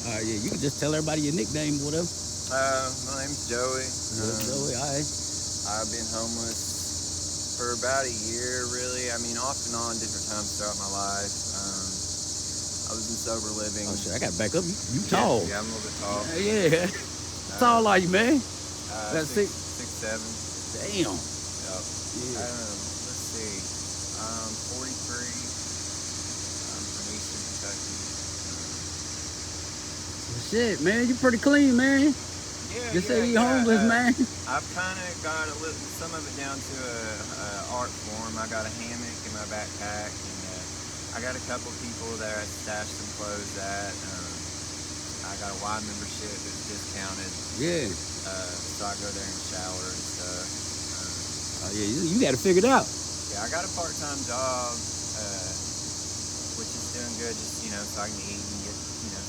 Yeah, you can just tell everybody your nickname, whatever. My name's Joey. Yeah, Joey, all right. I've been homeless for about a year, really. I mean, off and on, different times throughout my life. I was in sober living. Oh, shit, I got to back up. You Yeah, tall. yeah, I'm a little bit tall. Yeah. How tall are you, man? That's Six, six. 6'7". Damn. Yep. Yeah. Let's see. I'm 43. I'm from Eastern Kentucky. Shit, man, you pretty clean, man. Yeah, You say you homeless, man. I've kind of got a little, some of it down to a art form. I got a hammock in my backpack, and I got a couple people that I stashed some clothes at. I got a Y membership that's discounted. Yeah. So I go there and shower and stuff. Oh, yeah, you got it figured out. Yeah, I got a part-time job, which is doing good, just, so I can eat and get,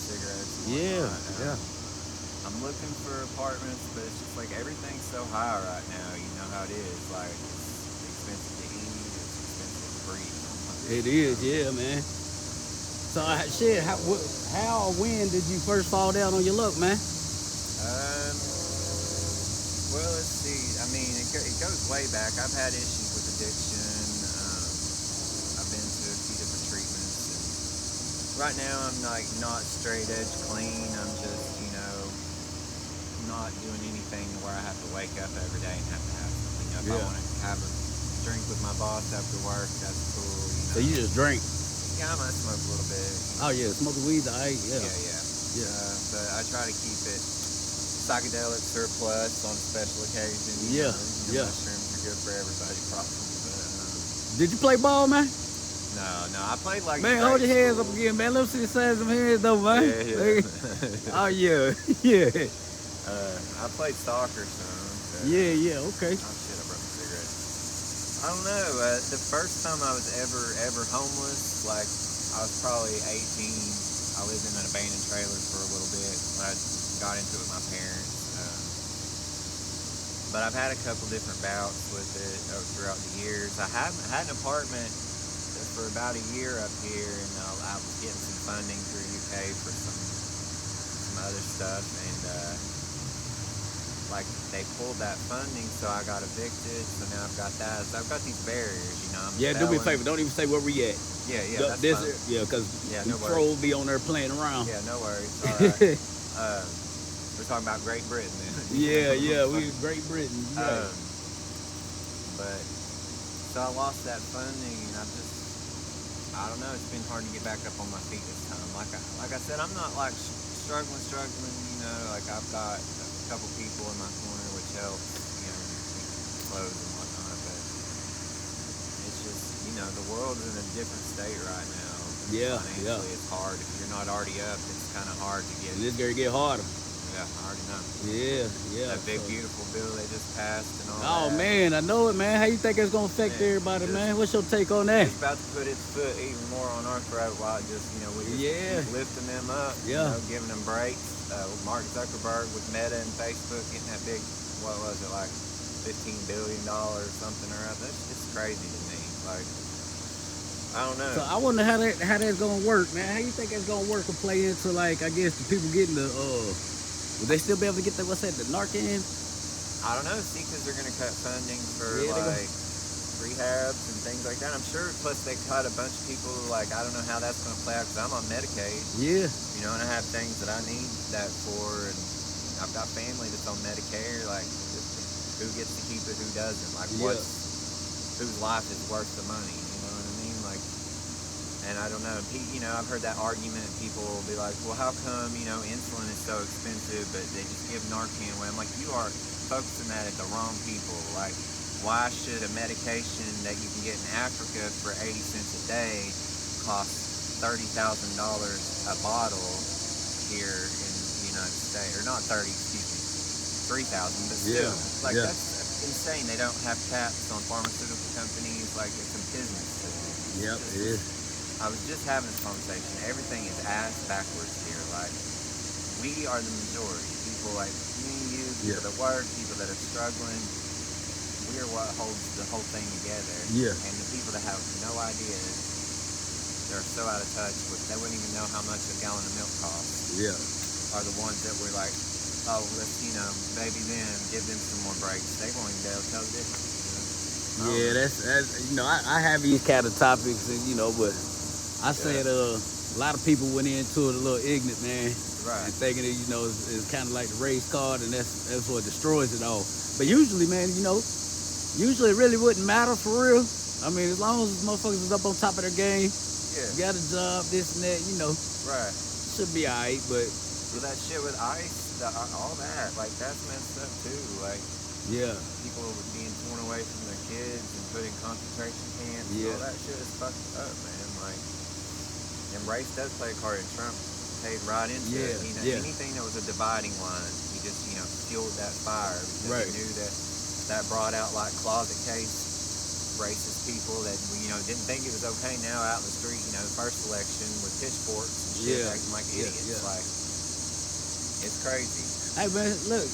cigarettes and whatnot. Yeah. I'm looking for apartments, but it's just like everything's so high right now. You know how it is. Like, it's expensive to eat, it's expensive to breathe. It is, yeah, man. So, shit, how or when did you first fall down on your luck, man? Well, let's see. I mean, it goes way back. I've had issues with addiction. I've been to a few different treatments. And right now, I'm like not straight edge clean. I'm just, not doing anything where I have to wake up every day and have to have something. If I want to have a drink with my boss after work, that's cool. So you just drink? Yeah, I might smoke a little bit. Oh yeah, smoking weed, yeah. But I try to keep it psychedelic surplus on special occasions. Mushrooms are good for everybody, probably. But, did you play ball, man? No, I played like. Man, hold your hands up again, man. Let me see the size of them hands, though, man. Yeah. Oh yeah. I played soccer, so. Yeah, okay. Oh shit, I broke my cigarette. I don't know. The first time I was ever homeless, like I was probably 18. I lived in an abandoned trailer for a little bit. I got into it with my parents. But I've had a couple different bouts with it throughout the years. I haven't had an apartment for about a year up here, and I was getting some funding through UK for some other stuff, and like they pulled that funding, so I got evicted. So now I've got that. So I've got these barriers, do me a favor. Don't even say where we at. Yeah. That's fine. Because no trolls be on there playing around. Yeah, no worries. All right. We're talking about Great Britain then. yeah, we Great Britain. Yeah. But so I lost that funding, and I don't know. It's been hard to get back up on my feet this time. Like I said, I'm not like struggling. Like I've got a couple people in my corner, which helps, clothes and whatnot. But it's just, the world's in a different state right now. Financially, it's hard. If you're not already up, it's kind of hard to get. It's gonna get harder. Yeah, I already know. Yeah. That big beautiful bill they just passed and all Oh that. man, I know it, man. How you think it's gonna affect everybody, man? What's your take on that? It's about to put its foot even more on our throat while we just keep lifting them up. Giving them breaks. Mark Zuckerberg with Meta and Facebook getting that big, what was it, like $15 billion or something or other. It's crazy to me. Like, I don't know. So I wonder how that's gonna work, man. How you think that's gonna work and play into, like, I guess the people getting the will they still be able to get the Narcan? I don't know. See, because they're gonna cut funding for rehabs and things like that. I'm sure. Plus, they cut a bunch of people. Like, I don't know how that's gonna play out because I'm on Medicaid. Yeah. And I have things that I need that for, and I've got family that's on Medicare. Like, who gets to keep it? Who doesn't? Like, whose life is worth the money? You know what I mean? Like, and I don't know. I've heard that argument. People will be like, well, how come, insulin is so expensive, but they just give Narcan away? I'm like, you are focusing that at the wrong people. Like, why should a medication that you can get in Africa for 80 cents a day cost $30,000 a bottle here in the United States? Or not 30, excuse me, 3,000, but still. That's insane. They don't have caps on pharmaceutical companies. Like, it's a business. Yep, it is. I was just having this conversation. Everything is ass backwards here. Like, we are the majority. People like me and you, people that work, people that are struggling. We are what holds the whole thing together. Yeah. And the people that have no idea, they're so out of touch with. They wouldn't even know how much a gallon of milk costs. Yeah. are the ones that we're like, oh, let's, baby them, give them some more breaks. They won't even be able to tell the difference. Yeah, that's I have these kind of topics, and but I said a lot of people went into it a little ignorant, man, Right. and thinking it, is kind of like the race card, and that's what destroys it all. But usually, man, usually it really wouldn't matter for real. I mean, as long as motherfuckers is up on top of their game, got a job, this and that, Right. should be alright. But that shit with ICE, all that, like that's messed up too. Like people being torn away from their kids and put in concentration camps. All that shit is fucked up, man. Like, and race does play a part, and Trump paid right into it. Anything that was a dividing line, he just fueled that fire because he knew that brought out like closet case racist people that didn't think it was okay. Now out in the street, the first election with pitchforks and shit, acting like idiots. Like, it's crazy. Hey man, look,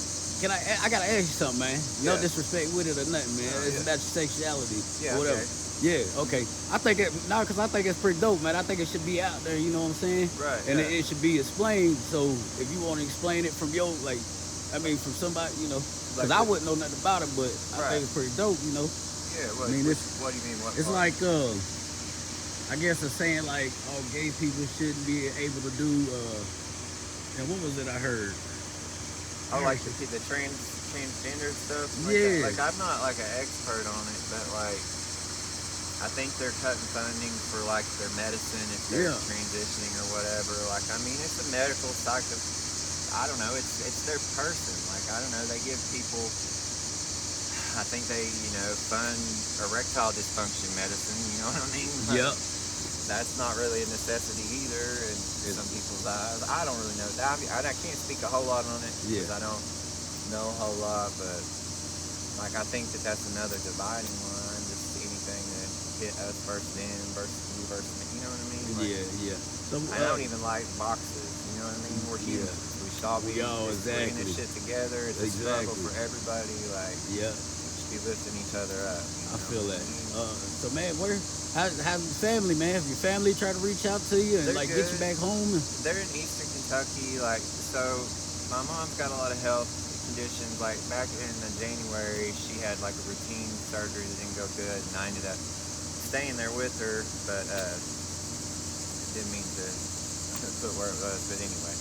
I gotta ask you something, man. No disrespect with it or nothing, man. It's about your sexuality or whatever. Okay. Yeah, okay. I think because I think it's pretty dope, man. I think it should be out there, you know what I'm saying? Right. And it should be explained. So if you want to explain it from from somebody, because I wouldn't know nothing about it, but I think it's pretty dope, Yeah, what do you mean? What it's part? like, I guess it's saying like, gay people shouldn't be able to do, and what was it I heard? Oh, like the transgender stuff? Like I'm not like an expert on it, but like, I think they're cutting funding for like their medicine if they're transitioning or whatever. Like, I mean, it's a medical I don't know, it's their person. Like, I don't know, they give people, I think they, fund erectile dysfunction medicine, you know what I mean? Like, that's not really a necessity either in some people's eyes. I don't really know. I can't speak a whole lot on it because I don't know a whole lot, but like, I think that's another dividing line, just anything that hit us first in versus you versus me, you know what I mean? Like, So, I don't even like boxes, you know what I mean? We're humans. We should all be putting this shit together. It's a struggle for everybody. Like, we should be lifting each other up. I feel that. So, man, how's the family, man? Have your family try to reach out to you and They're get you back home? They're in Eastern Kentucky. Like, so my mom's got a lot of health conditions. Like, back in January, she had like a routine surgery that didn't go good, and I ended up staying there with her, but didn't mean to put where it was. But anyway,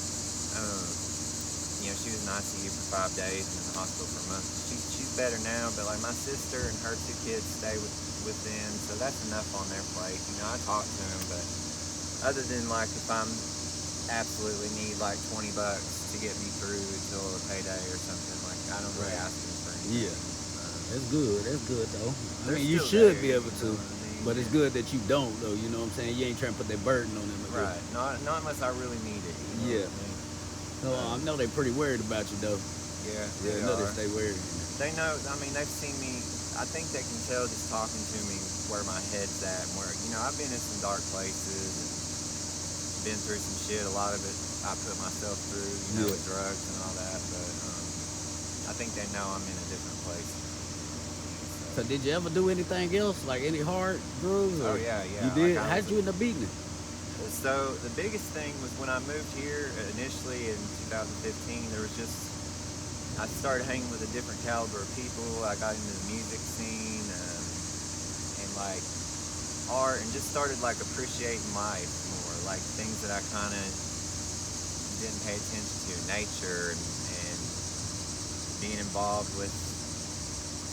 she was in ICU for 5 days and in the hospital for a month. She's better now, but like my sister and her 2 kids stay with them, so that's enough on their plate. I talk to them, but other than like if I'm absolutely need like $20 to get me through until a payday or something, like I don't really ask them for anything. That's good though. I mean, you should be able to, but it's good that you don't though. You know what I'm saying? You ain't trying to put that burden on them. Right. Not unless I really need it. You know what I mean? So I know they're pretty worried about you though. Yeah. I know they stay worried. They know. I mean, they've seen me. I think they can tell just talking to me where my head's at and where I've been in some dark places and been through some shit. A lot of it I put myself through, with drugs and all that. But I think they know I'm in a different place. So did you ever do anything else, like any hard drugs? Oh yeah. You did? How'd you end up beating it? So the biggest thing was when I moved here initially in 2015, I started hanging with a different caliber of people. I got into the music scene and like art, and just started like appreciating life more, like things that I kind of didn't pay attention to, nature and being involved with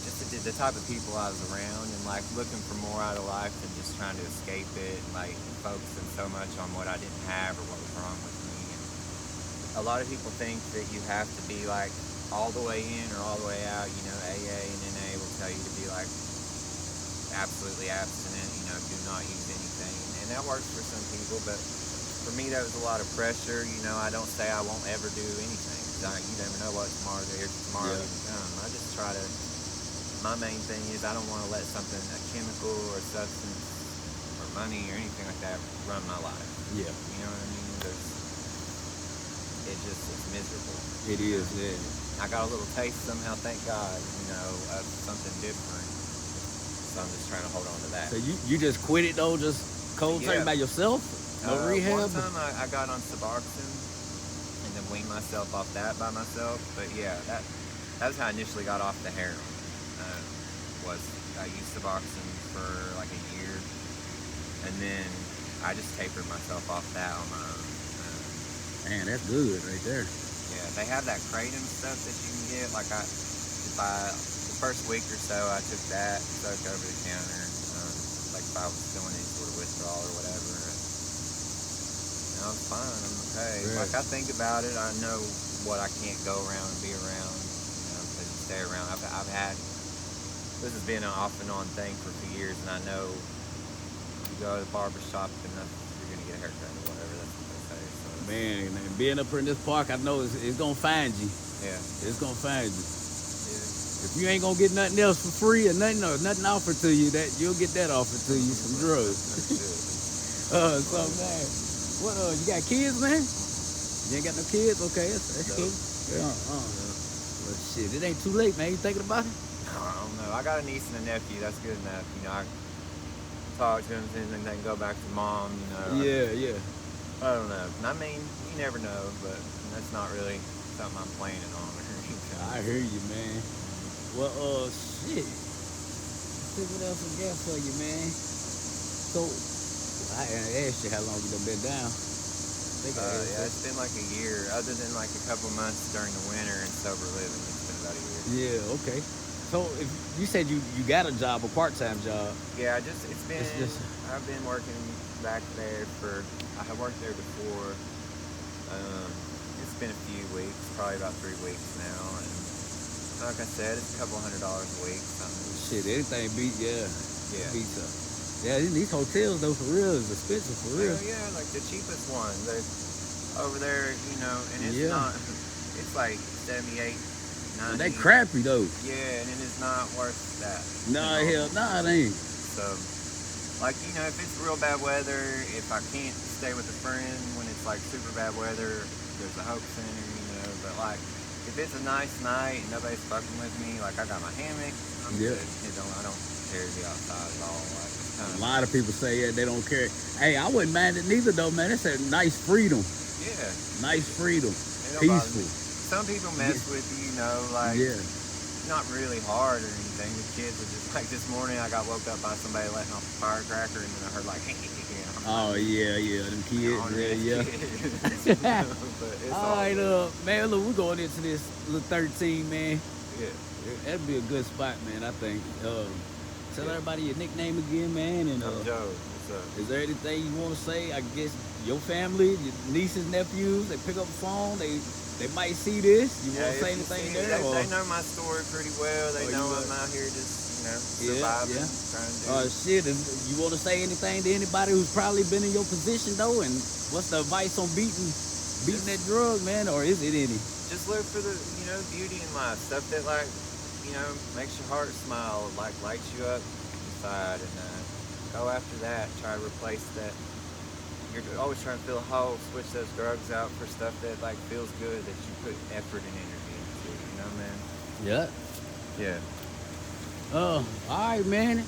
just the type of people I was around, and like looking for more out of life than just trying to escape it, and like focusing so much on what I didn't have or what was wrong with me. And a lot of people think that you have to be like all the way in or all the way out. AA and NA will tell you to be like absolutely abstinent, do not use anything, and that works for some people, but for me that was a lot of pressure. I don't say I won't ever do anything, because you never know what tomorrow can come. I just try to. My main thing is I don't want to let something, a chemical or substance or money or anything like that, run my life. Yeah. You know what I mean? It's miserable. It is, yeah. I got a little taste somehow, thank God, of something different. So I'm just trying to hold on to that. So you just quit it though, just cold turkey by yourself? No rehab? One time I got on Suboxone, and then wean myself off that by myself. But yeah, that was how I initially got off the heroin. Was I used Suboxone for like a year, and then I just tapered myself off that on my own. Man, that's good right there. Yeah, they have that kratom stuff that you can get. Like the first week or so, I took that, soaked over the counter, like if I was feeling any sort of withdrawal or whatever. And I was fine. I'm okay. Right. Like I think about it, I know what I can't go around and be around. Because you stay around. I've had this has been an off and on thing for a few years, and I know you go to the barber shop enough, you're gonna get a haircut or whatever. That's what they say. So. Man, being up here in this park, I know it's gonna find you. Yeah. It's gonna find you. Yeah. If you ain't gonna get nothing else for free or nothing offered to you, that you'll get that offered to you, some drugs. So man, what you got kids, man? You ain't got no kids? Okay, that's cool. Yeah. Well, shit, it ain't too late, man. You thinking about it? I don't know. I got a niece and a nephew. That's good enough. I talk to them and then they can go back to mom. Yeah. I don't know. I mean, you never know, but that's not really something I'm planning on or anything. I hear you, man. Well, shit. Let's see what else I got for you, man. So, I asked you how long you done been down. Yeah, it's been like a year. Other than like a couple months during the winter and sober living, it's been about a year. Yeah, okay. So, if you said you got a job, a part-time job. Yeah, I've been working back there I had worked there before. It's been a few weeks, probably about 3 weeks now, and like I said, it's a couple $100 a week. Shit, anything beats up. Yeah, these hotels though, for real, is expensive for real. Yeah, like the cheapest one. They're over there, and it's not. It's like 78, 90. They crappy though. Yeah, and it is not worth that. Nah, hell, nah, it ain't. So, like if it's real bad weather, if I can't stay with a friend when it's like super bad weather, there's a Hope Center, But like, if it's a nice night and nobody's fucking with me, like I got my hammock, I'm good. I don't care to be outside at all. Like, a lot of people say they don't care. Hey, I wouldn't mind it neither though, man. It's a nice freedom. Yeah. Nice freedom. Peaceful. Some people mess with you, like not really hard or anything. The kids are just like this morning I got woke up by somebody letting off a firecracker and then I heard like Oh yeah, them kids. Yeah. But it's all right, man, look, we're going into this little 13, man. Yeah. That'd be a good spot, man, I think. Tell everybody your nickname again, man. And I'm Joe. What's up? Is there anything you want to say? I guess your family, your nieces, nephews, they pick up the phone, they might see this. You want to say anything there? They know my story pretty well. They know I'm out here just, surviving, trying to do. Shit. And you want to say anything to anybody who's probably been in your position though? And what's the advice on beating that drug, man? Or is it any? Just look for the, beauty in life, stuff that makes your heart smile, like lights you up inside, and go after that. Try to replace that. You're always trying to feel whole. Switch those drugs out for stuff that feels good, that you put effort and energy into. Man. Yeah. Yeah. All right, man.